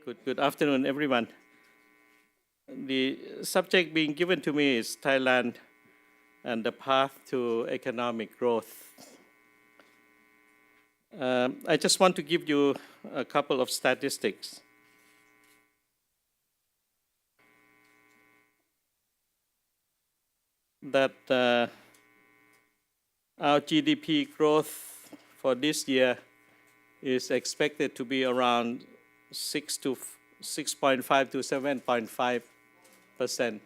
Good afternoon, everyone. The subject being given to me is Thailand and the path to economic growth. I just want to give you a couple of statistics. That our GDP growth for this year is expected to be around 6.5 to 7.5%.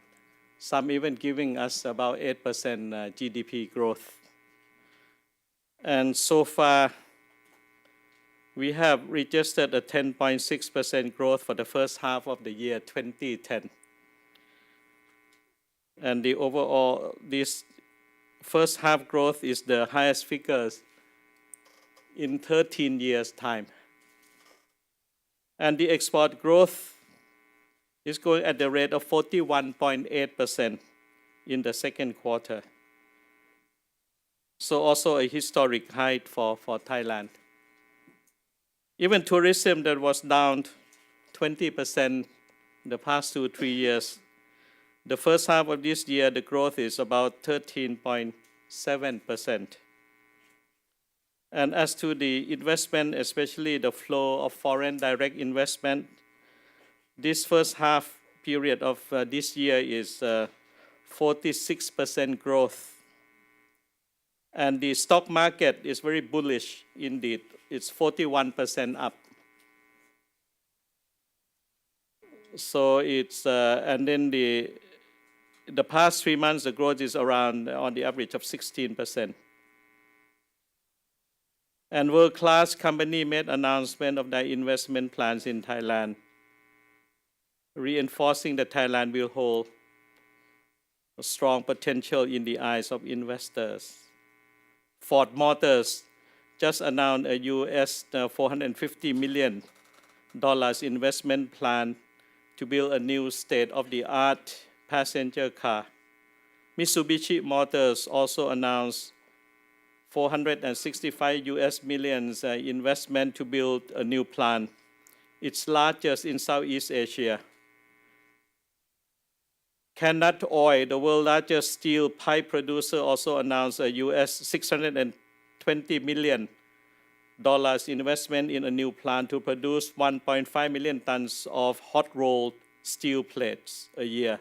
Some even giving us about 8% GDP growth. And so far, we have registered a 10.6% growth for the first half of the year 2010. And the overall, this first half growth is the highest figures in 13 years' time. And the export growth is going at the rate of 41.8% in the second quarter. So also a historic height for Thailand. Even tourism that was down 20% the past 2-3 years. The first half of this year, the growth is about 13.7%. And as to the investment, especially the flow of foreign direct investment, this first half period of this year is 46% growth. And the stock market is very bullish indeed. It's 41% up. So it's, and then the past 3 months, the growth is around, on the average of 16%. And world-class company made announcement of their investment plans in Thailand, reinforcing that Thailand will hold a strong potential in the eyes of investors. Ford Motors just announced a US $450 million investment plan to build a new state-of-the-art passenger car. Mitsubishi Motors also announced $465 million investment to build a new plant, its largest in Southeast Asia. Keynote Oil, the world's largest steel pipe producer, also announced a US $620 million investment in a new plant to produce 1.5 million tons of hot-rolled steel plates a year.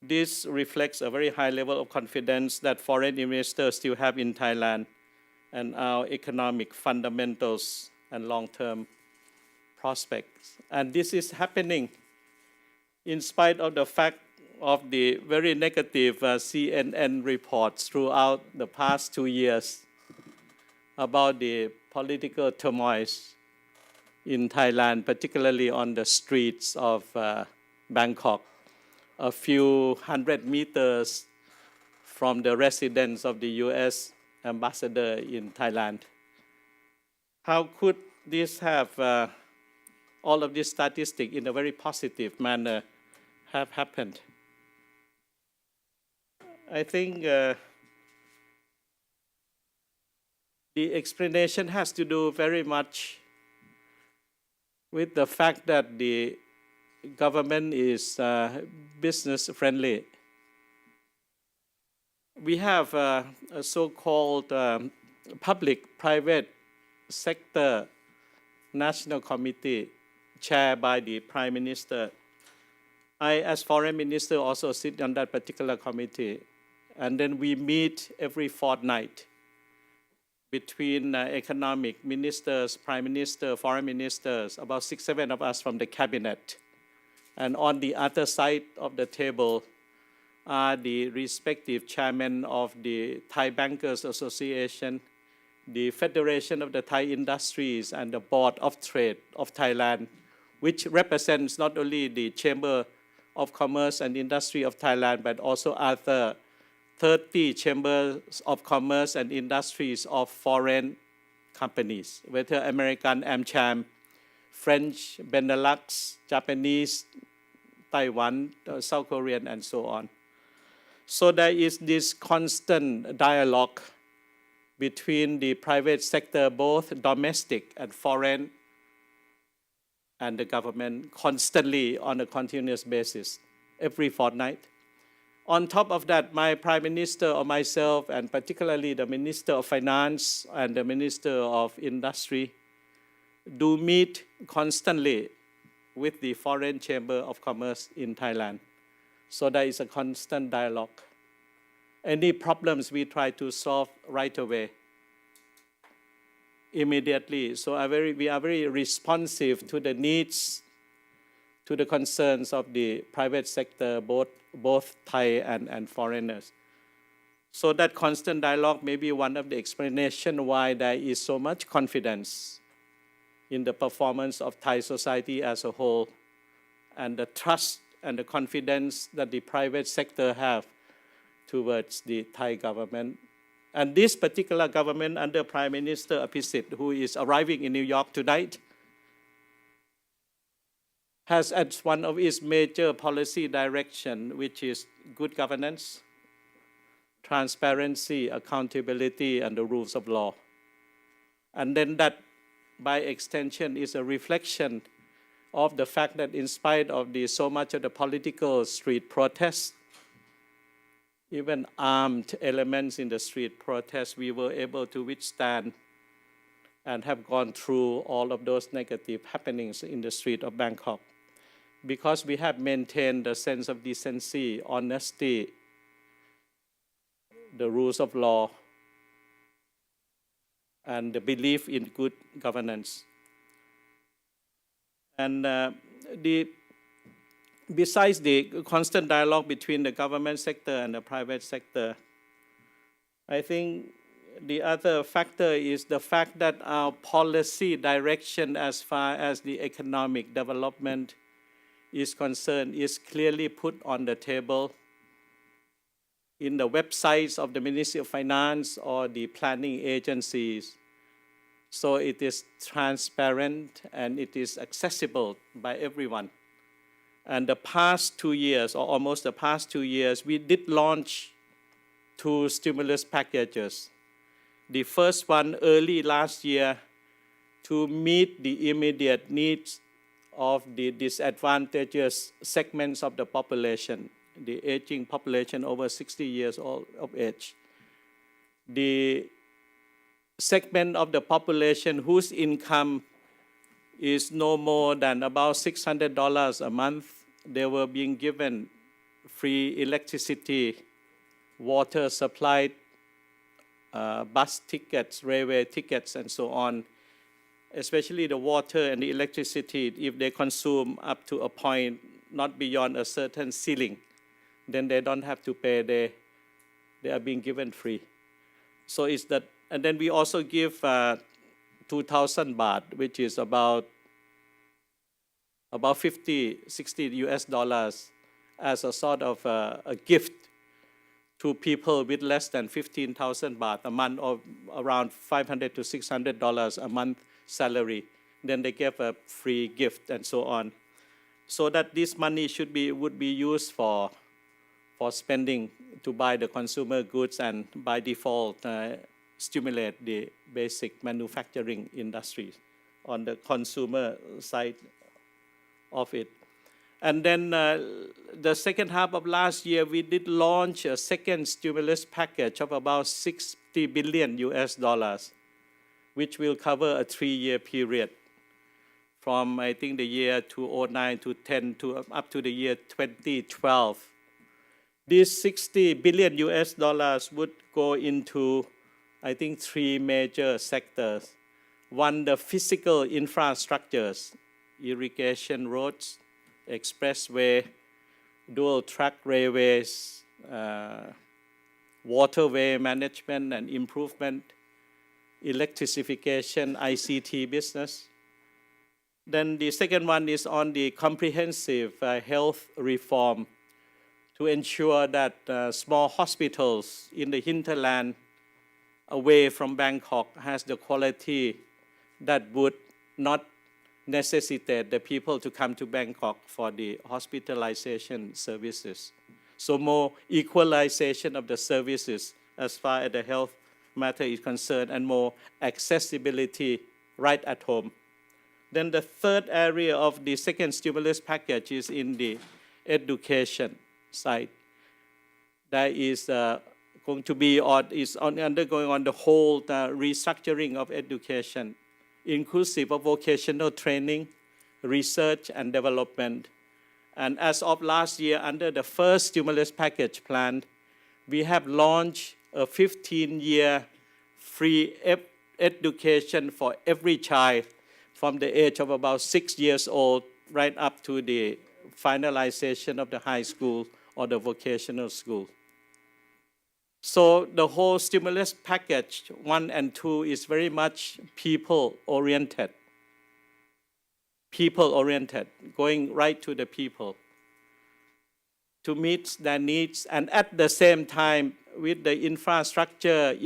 This reflects a very high level of confidence that foreign investors still have in Thailand and our economic fundamentals and long-term prospects. And this is happening in spite of the fact of the very negative CNN reports throughout the past 2 years about the political turmoil in Thailand, particularly on the streets of Bangkok, a few hundred meters from the residence of the US ambassador in Thailand. How could this have, all of this statistic in a very positive manner have happened? I think the explanation has to do very much with the fact that the government is business friendly. We have a so-called public-private sector national committee chaired by the Prime Minister. I, as Foreign Minister, also sit on that particular committee. And then we meet every fortnight between economic ministers, Prime Minister, Foreign Ministers, about 6-7 of us from the cabinet. And on the other side of the table are the respective chairmen of the Thai Bankers Association, the Federation of the Thai Industries, and the Board of Trade of Thailand, which represents not only the Chamber of Commerce and Industry of Thailand, but also other 30 chambers of commerce and industries of foreign companies, whether American AmCham, French, Benelux, Japanese, Taiwan, South Korean, and so on. So there is this constant dialogue between the private sector, both domestic and foreign and the government constantly on a continuous basis, every fortnight. On top of that, my Prime Minister or myself, and particularly the Minister of Finance and the Minister of Industry, do meet constantly with the Foreign Chamber of Commerce in Thailand. So there is a constant dialogue. Any problems we try to solve right away, immediately. So we are very responsive to the needs, to the concerns of the private sector, both Thai and foreigners. So that constant dialogue may be one of the explanations why there is so much confidence in the performance of Thai society as a whole, and the trust and the confidence that the private sector have towards the Thai government. And this particular government under Prime Minister Kasit, who is arriving in New York tonight, has as one of its major policy direction, which is good governance, transparency, accountability, and the rules of law. And then that, by extension, is a reflection of the fact that in spite of so much of the political street protests, even armed elements in the street protests, we were able to withstand and have gone through all of those negative happenings in the street of Bangkok, because we have maintained the sense of decency, honesty, the rules of law, and the belief in good governance. And besides the constant dialogue between the government sector and the private sector, I think the other factor is the fact that our policy direction as far as the economic development is concerned is clearly put on the table in the websites of the Ministry of Finance or the planning agencies. So it is transparent and it is accessible by everyone. And the past 2 years, or almost the past 2 years, we did launch 2 stimulus packages. The first one early last year to meet the immediate needs of the disadvantaged segments of the population, the aging population over 60 years old of age. The segment of the population whose income is no more than about $600 a month, they were being given free electricity, water supply, bus tickets, railway tickets, and so on. Especially the water and the electricity, if they consume up to a point not beyond a certain ceiling, then they don't have to pay, they are being given free. So it's that, and then we also give 2,000 baht, which is about 50, 60 US dollars as a sort of a gift to people with less than 15,000 baht a month, or around $500 to $600 a month salary. Then they give a free gift and so on. So that this money would be used for spending to buy the consumer goods and by default stimulate the basic manufacturing industries on the consumer side of it. And then the second half of last year, we did launch a second stimulus package of about 60 billion US dollars, which will cover a 3-year period from, I think, the year 2009 to 10 to up to the year 2012. These 60 billion US dollars would go into, I think, 3 major sectors. One, the physical infrastructures, irrigation roads, expressway, dual track railways, waterway management and improvement, electrification, ICT business. Then the second one is on the comprehensive health reform to ensure that small hospitals in the hinterland away from Bangkok has the quality that would not necessitate the people to come to Bangkok for the hospitalization services. So more equalization of the services as far as the health matter is concerned, and more accessibility right at home. Then the third area of the second stimulus package is in the education side. That is going to be or is undergoing on the whole restructuring of education, inclusive of vocational training, research and development. And as of last year, under the first stimulus package plan, we have launched a 15-year free education for every child from the age of about 6 years old right up to the finalization of the high school or the vocational school. So the whole stimulus package 1 and 2 is very much people-oriented, going right to the people to meet their needs, and at the same time with the infrastructure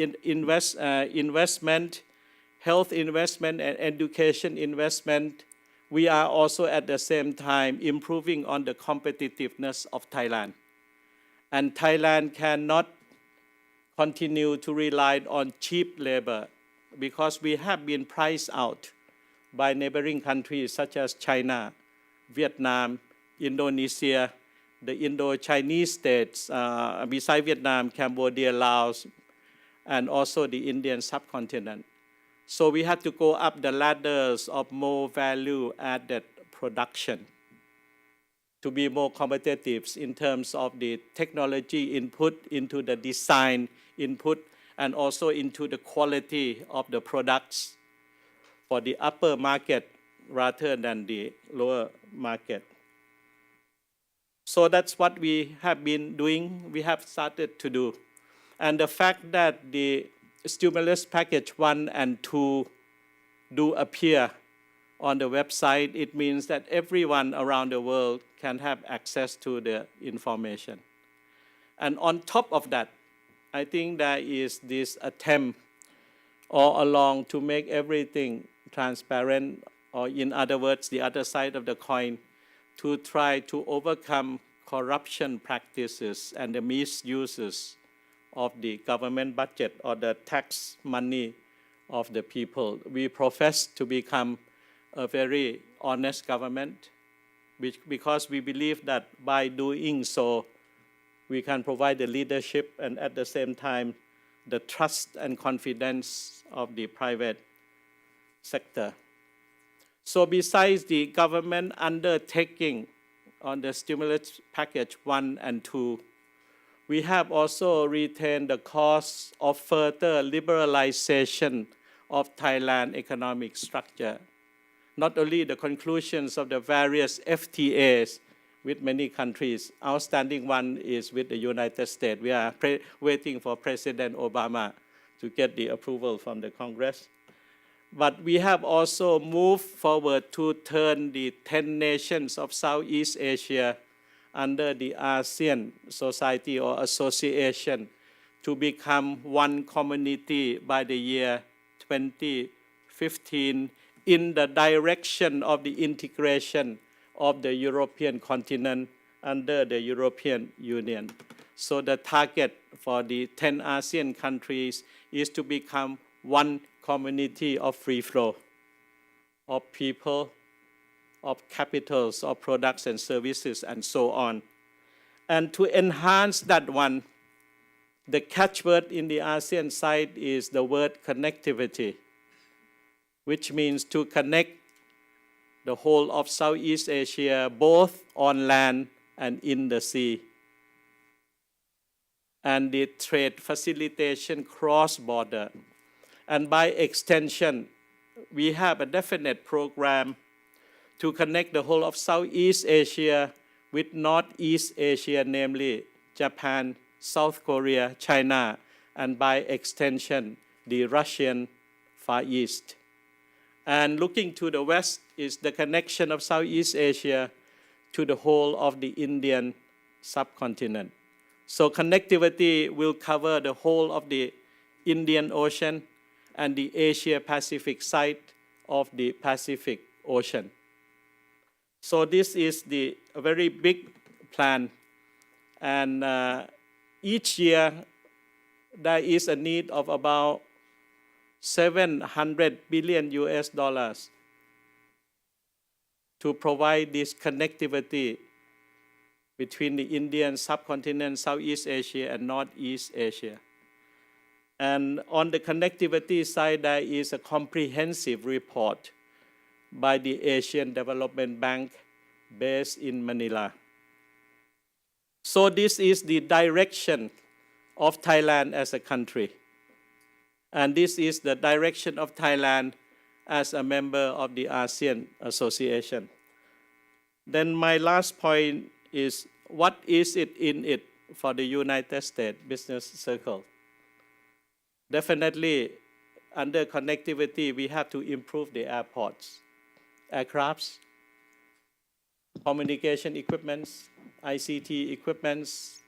investment, health investment and education investment, we are also at the same time improving on the competitiveness of Thailand. And Thailand cannot continue to rely on cheap labor because we have been priced out by neighboring countries such as China, Vietnam, Indonesia, the Indo-Chinese states, besides Vietnam, Cambodia, Laos, and also the Indian subcontinent. So we have to go up the ladders of more value-added production to be more competitive in terms of the technology input into the design input and also into the quality of the products for the upper market rather than the lower market. So that's what we have been doing, we have started to do. And the fact that the stimulus package 1 and 2 do appear on the website, it means that everyone around the world can have access to the information. And on top of that, I think there is this attempt all along to make everything transparent, or in other words, the other side of the coin, to try to overcome corruption practices and the misuses of the government budget or the tax money of the people. We profess to become a very honest government because we believe that by doing so, we can provide the leadership and at the same time, the trust and confidence of the private sector. So besides the government undertaking on the stimulus package 1 and 2, we have also retained the cost of further liberalization of Thailand economic structure. Not only the conclusions of the various FTAs with many countries, outstanding one is with the United States. We are waiting for President Obama to get the approval from the Congress. But we have also moved forward to turn the 10 nations of Southeast Asia under the ASEAN Society or Association to become one community by the year 2015 in the direction of the integration of the European continent under the European Union. So the target for the 10 ASEAN countries is to become one community of free flow of people, of capitals, of products and services, and so on. And to enhance that one, the catchword in the ASEAN side is the word connectivity, which means to connect the whole of Southeast Asia, both on land and in the sea. And the trade facilitation cross-border. And by extension, we have a definite program to connect the whole of Southeast Asia with Northeast Asia, namely Japan, South Korea, China, and by extension, the Russian Far East. And looking to the west is the connection of Southeast Asia to the whole of the Indian subcontinent. So connectivity will cover the whole of the Indian Ocean and the Asia-Pacific side of the Pacific Ocean. So this is a very big plan. And each year, there is a need of about $700 billion to provide this connectivity between the Indian subcontinent, Southeast Asia, and Northeast Asia. And on the connectivity side, there is a comprehensive report by the Asian Development Bank based in Manila. So this is the direction of Thailand as a country. And this is the direction of Thailand as a member of the ASEAN Association. Then my last point is, what is it in it for the United States business circle? Definitely, under connectivity, we have to improve the airports, aircrafts, communication equipments, ICT equipments,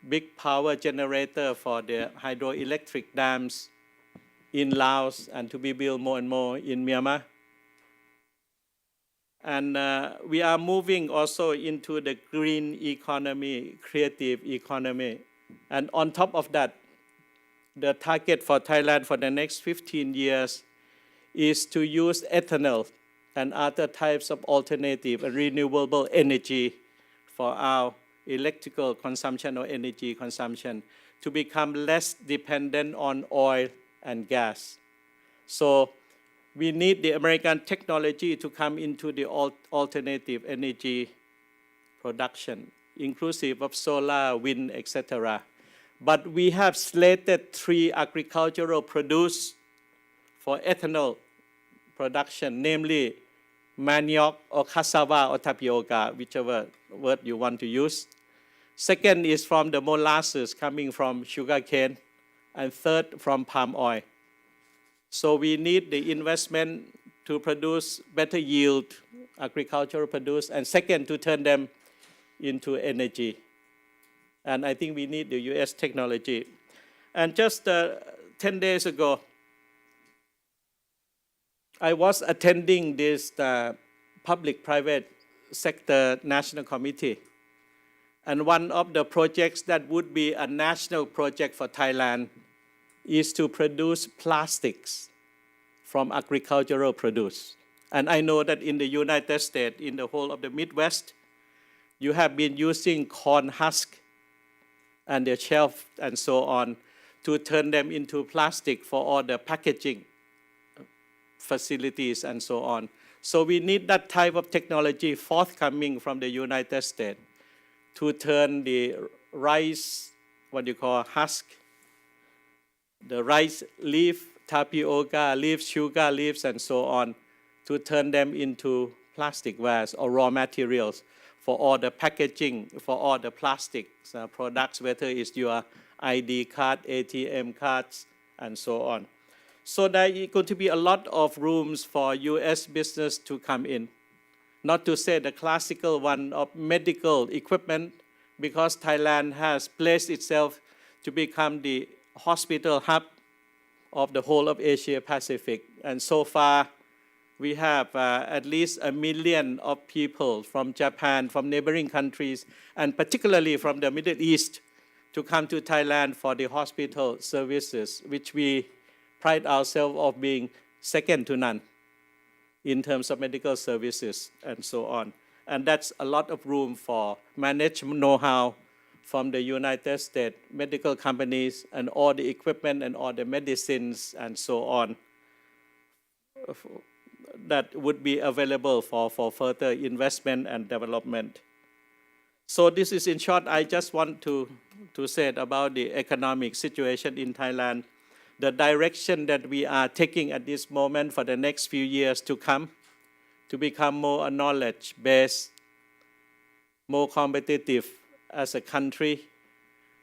big power generator for the hydroelectric dams in Laos and to be built more and more in Myanmar. And we are moving also into the green economy, creative economy. And on top of that, the target for Thailand for the next 15 years is to use ethanol and other types of alternative and renewable energy for our electrical consumption or energy consumption to become less dependent on oil and gas. So we need the American technology to come into the alternative energy production, inclusive of solar, wind, etc. But we have slated 3 agricultural produce for ethanol production, namely manioc or cassava or tapioca, whichever word you want to use. Second is from the molasses coming from sugarcane, and third from palm oil. So we need the investment to produce better yield agricultural produce, and second, to turn them into energy. And I think we need the US technology. And just 10 days ago, I was attending this public-private sector national committee. And one of the projects that would be a national project for Thailand is to produce plastics from agricultural produce. And I know that in the United States, in the whole of the Midwest, you have been using corn husk and their shelf and so on to turn them into plastic for all the packaging facilities and so on. So we need that type of technology forthcoming from the United States to turn the rice, what you call husk, the rice leaf, tapioca leaves, sugar leaves, and so on, to turn them into plastic wares or raw materials for all the packaging, for all the plastics products, whether it's your ID card, ATM cards, and so on. So there is going to be a lot of rooms for US business to come in. Not to say the classical one of medical equipment, because Thailand has placed itself to become the hospital hub of the whole of Asia Pacific. And so far, we have at least 1 million of people from Japan, from neighboring countries, and particularly from the Middle East, to come to Thailand for the hospital services, which we pride ourselves of being second to none in terms of medical services and so on. And that's a lot of room for management know-how from the United States medical companies and all the equipment and all the medicines and so on that would be available for further investment and development. So this is in short, I just want to say about the economic situation in Thailand, the direction that we are taking at this moment for the next few years to come, to become more knowledge-based, more competitive as a country,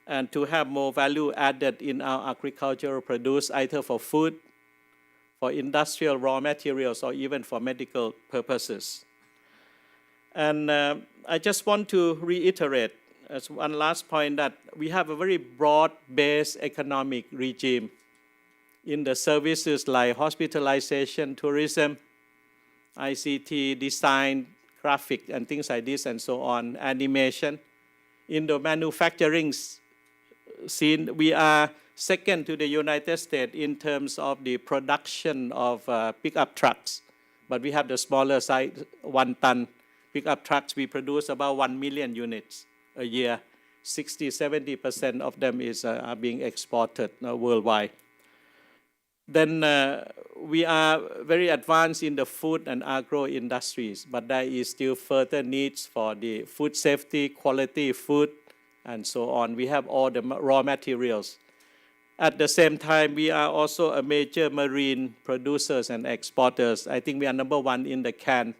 and to have more value added in our agricultural produce, either for food, for industrial raw materials, or even for medical purposes. And I just want to reiterate as one last point that we have a very broad-based economic regime in the services like hospitalization, tourism, ICT, design, graphic, and things like this and so on, animation. In the manufacturing scene, we are second to the United States in terms of the production of pickup trucks But we have the smaller size, 1-ton pickup trucks. We produce about 1 million units a year. 60-70% of them are being exported worldwide. Then we are very advanced in the food and agro industries, but there is still further needs for the food safety, quality food, and so on. We have all the raw materials. At the same time, we are also a major marine producers and exporters. I think we are number one in the canned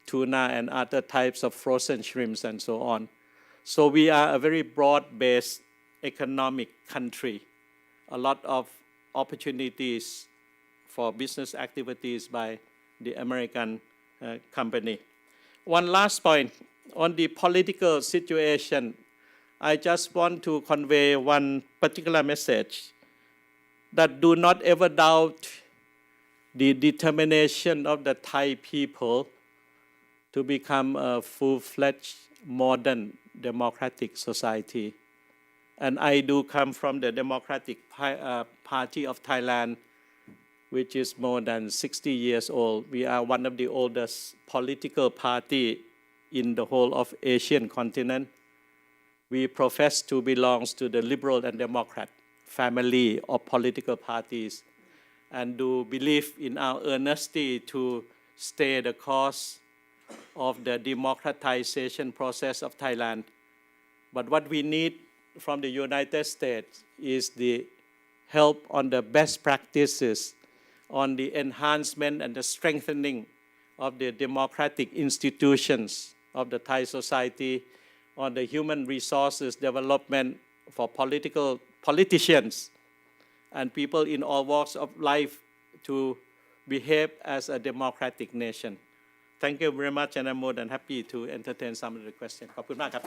tuna and other types of frozen shrimps and so on. So we are a very broad-based economic country. A lot of opportunities for business activities by the American company. One last point on the political situation. I just want to convey one particular message that do not ever doubt the determination of the Thai people to become a full-fledged modern democratic society. And I do come from the Democratic Party of Thailand, which is more than 60 years old. We are one of the oldest political party in the whole of Asian continent. We profess to belong to the liberal and democrat family of political parties and do believe in our earnesty to stay the course of the democratization process of Thailand. But what we need from the United States is the help on the best practices, on the enhancement and the strengthening of the democratic institutions of the Thai society, on the human resources development for politicians and people in all walks of life to behave as a democratic nation. Thank you very much, and I'm more than happy to entertain some of the questions. ขอบคุณมากครับ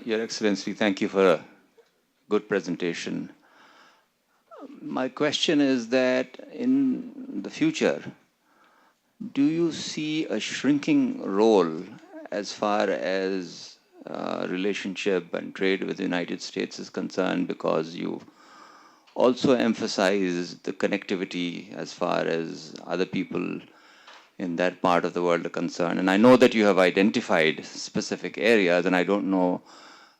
Your Excellency, thank you for a good presentation. My question is that in the future, do you see a shrinking role as far as relationship and trade with the United States is concerned, because you also emphasize the connectivity as far as other people in that part of the world are concerned? And I know that you have identified specific areas, and I don't know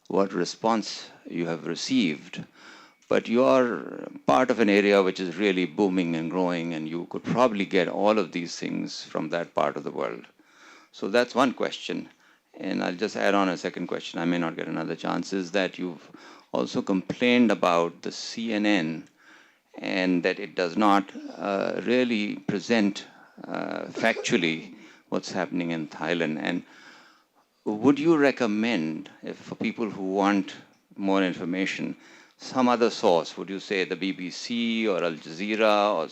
what response you have received, but you are part of an area which is really booming and growing, and you could probably get all of these things from that part of the world. So that's one question. And I'll just add on a second question. I may not get another chance, is that you've also complained about the CNN and that it does not really present factually what's happening in Thailand. And would you recommend, if for people who want more information, some other source? Would you say the BBC or Al Jazeera or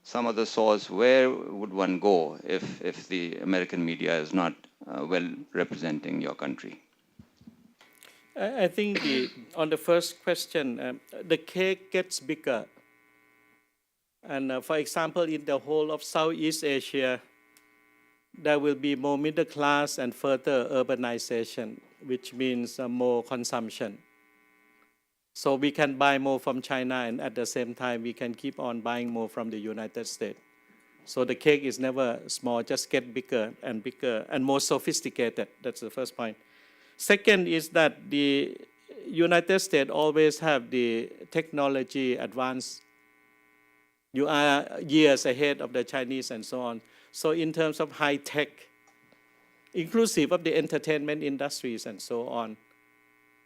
some other source? Where would one go if the American media is not well representing your country? I think on the first question, the cake gets bigger. And for example, in the whole of Southeast Asia, there will be more middle class and further urbanization, which means more consumption. So we can buy more from China, and at the same time, we can keep on buying more from the United States. So the cake is never small, just get bigger and more sophisticated. That's the first point. Second is that the United States always have the technology advance. You are years ahead of the Chinese and so on. So in terms of high tech, inclusive of the entertainment industries and so on,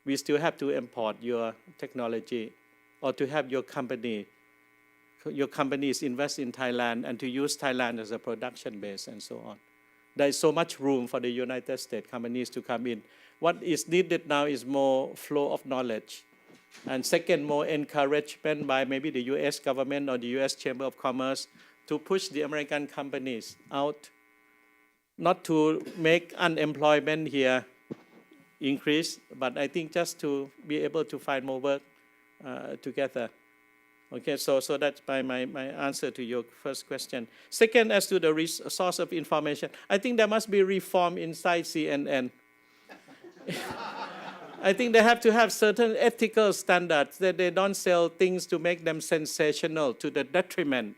we still have to import your technology or to have your companies invest in Thailand and to use Thailand as a production base and so on. There is so much room for the United States companies to come in. What is needed now is more flow of knowledge. And second, more encouragement by maybe the US government or the US Chamber of Commerce to push the American companies out, not to make unemployment here increase, but I think just to be able to find more work together. Okay, so that's my answer to your first question. Second, as to the source of information, I think there must be reform inside CNN. I think they have to have certain ethical standards, that they don't sell things to make them sensational to the detriment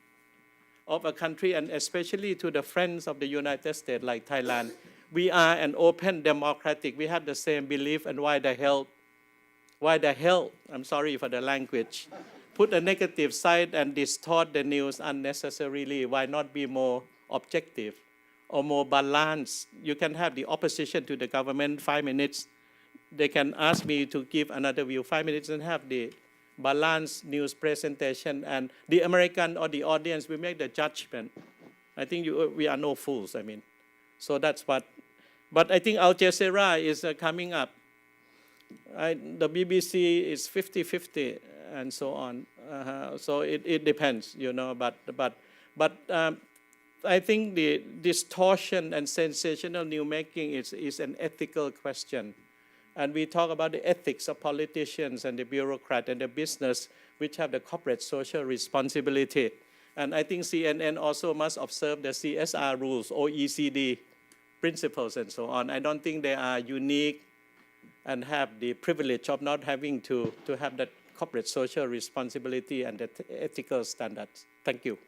of a country, and especially to the friends of the United States like Thailand. We are an open democratic, we have the same belief, and why the hell, I'm sorry for the language, put a negative side and distort the news unnecessarily? Why not be more objective or more balanced? You can have the opposition to the government 5 minutes. They can ask me to give another view 5 minutes and have the balanced news presentation, and the American or the audience will make the judgment. I think we are no fools, I mean. So that's what, but I think Al Jazeera is coming up. The BBC is 50-50 and so on. So it depends, you know, but I think the distortion and sensational news making is an ethical question. And we talk about the ethics of politicians and the bureaucrat and the business, which have the corporate social responsibility. And I think CNN also must observe the CSR rules, OECD principles, and so on. I don't think they are unique and have the privilege of not having to have that corporate social responsibility and the ethical standards. Thank you.